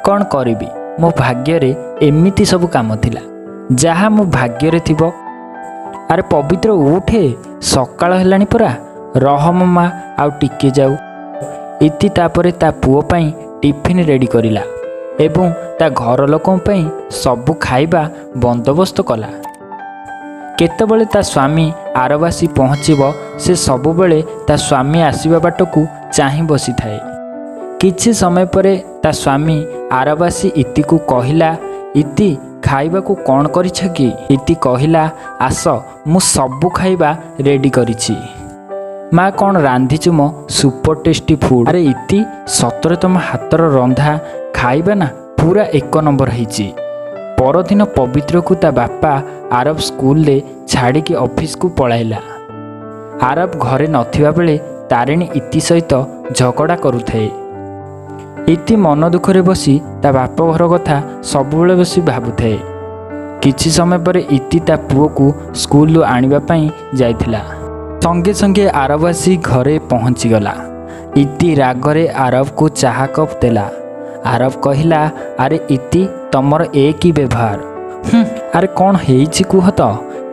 कौन करी मो भाग्य एमिति सब काम थिला जहा मो भाग्य थिबो। अरे पवित्र उठे सकाळ हेलानी परा रह ममा आउ टिके जाऊ। इति तापरे ता पुओ पई टिफिन रेडी करिला एवं ता घर लोकों पई सबु खाइबा बंदोबस्त कला। केतबेले ता स्वामी आरबासी पहुँचब से सबुबेले ता स्वामी आसीबा बाटकू चाहि बसी थाए। किछि समय परे ता स्वामी आरबासी इति को कहिला, इति खाइबा को कौन करिछ कि? इति कहिला, आस मु सबु खाइबा रेडी करिछि। माँ कौन रांधिछु मो सुपर टेस्टी फूड। अरे इति सतरे तुम हाथर रंधा खाइबा ना पूरा एक नंबर ହେଇଛି। परदिन पवित्र को ता बापा आरब स्कूल ले छाड़ी के ऑफिस को पळाइला। आरब घरे नथिबा बेले तारिणी इति सहित झगड़ा करुथाए। इति मन दुखरे बसी ता बाप घर कथा सबुबेले बसी भाबुथाए। किछि समय पर इति ता पुओ को स्कूल आनिबा पई जाइथिला। संगे संगे आरब आसी घरे पहुँची गला। इति रागरे आरब को चाहा कप देला। आरब कहिला, अरे इति तमर एक ही व्यवहार। अरे कौन हेइछि कुह तो?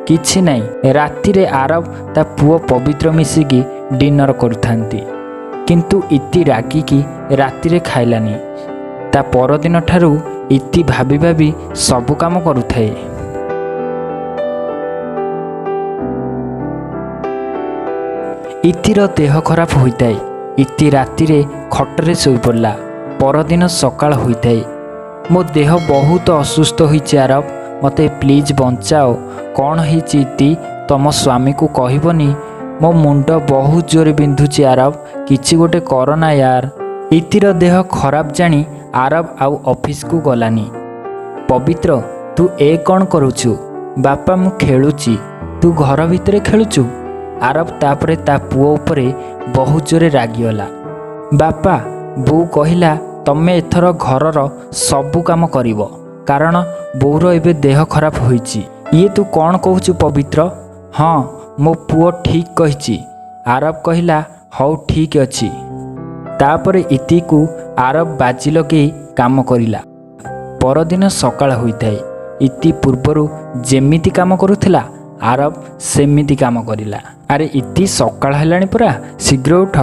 किछि नहीं। राति रे आरब ता पुओ पवित्र मिसिकी डिनर करुथांती, किंतु इति रागी की राति रे खाइलानी। ता परदिन ठारू इति भाबी भाबी सबु काम करुथाए। इतिर देह खराब होइताए। इति राति रे खटरे सोई पड़ला। परदिन सकाळ होइताए। मो देह बहुत असुस्थ होइछि आरब, मते प्लीज बंचाओ। कौन होइछि इति? तम स्वामी को कहबनी? मो मुंड बहुत जोरे बिंधुछि आरब, किछि गोटे करना यार। इतिर देह खराब जानी आरब आउ ऑफिस को गलानी। पवित्र तू ए कौन करुछु? बापा मु खेलुची, तू घर भितरे खेलुछु। आरब तापरे ता पुओ उपरे बहुत जोरे रागिगला। बापा बो कहिला, तमे एथर घरर सबु काम करिवो, कारण बोर एबे देह खराब होइछि। ये तू कौन कहूछु पवित्र? हाँ मो पुओ ठीक कहिछि। आरब कहिला, हौ ठीक अछि। तापरे इति को आरब बाजी लगे काम करिला। परदिन सकाळ होइथाए। इति पूर्वरु जेमिति काम करुथिला आरब सेमिति काम करिला। अरे इति सकाळ हेलानी परा, शीघ्र उठ।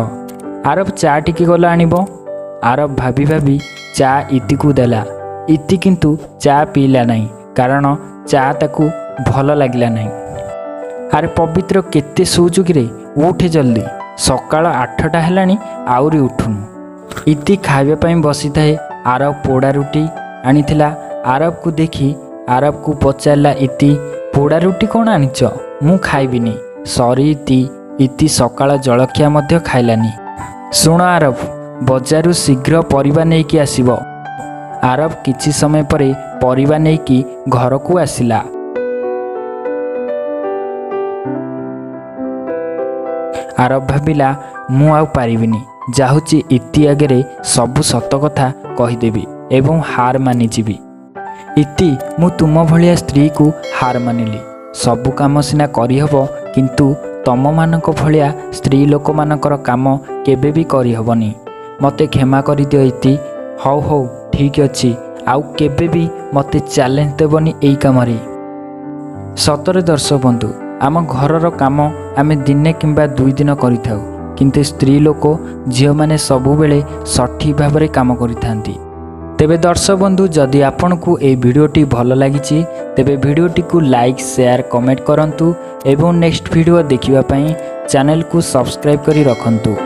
आरब चा टिके गला आनिबो। आरब भाबी भाबी चा इति को देला। इति किंतु चा पीला नहीं, कारण चा ताकू भल लागिला नहीं। अरे पवित्र केते सोचु कि रे, उठ जल्दी, सकाळ 8टा हेलानी आउरी उठुनु। इति खाइबा पई बसी थाए। आरब पोड़ा रुटी आनिथिला। आरब को देखी आरब को पचारला, इति पोड़ा रुटी कौन आनिच? मु खाइबिनी। सॉरी इति। इति सकाळ जलखिया मध्य खाइलानी। सुण आरब, बजारु शीघ्र परिबा नेकी आसीबो। आरब किछि समय परे परिबा नेकी घर को आसिला। आरब भाबिला, मु आउ पारिबिनी, जाहुची इति आगरे सबु सत कथा कहिदेबी एवं हार मानिजिबी। इति मु तुम भलिया स्त्री को हार मानिली। सबु काम सिना करिहबो, किंतु तम मानक भलिया स्त्री लोक मानकर काम केबे भी करिहबनी। मते क्षमा करि दियो इति। हौ हौ ठीक अछि, आउ केबे भी मते चैलेंज देबनी एई कामरे। सतरे दर्शक बंधु, आम घरर काम आमे दिने किंबा 2 दिन करिथाउ, किंतु स्त्री लोक झियो माने सबु बेले सठिक भाव में काम करिथांती। तेबे दर्शक बंधु, जदि आपन को ए वीडियोटी भल लागिछि तेबे वीडियोटी को लाइक शेयर कमेंट करंतु एवं नेक्स्ट वीडियो देखिबा पई चैनल को सब्सक्राइब करी रखंतु।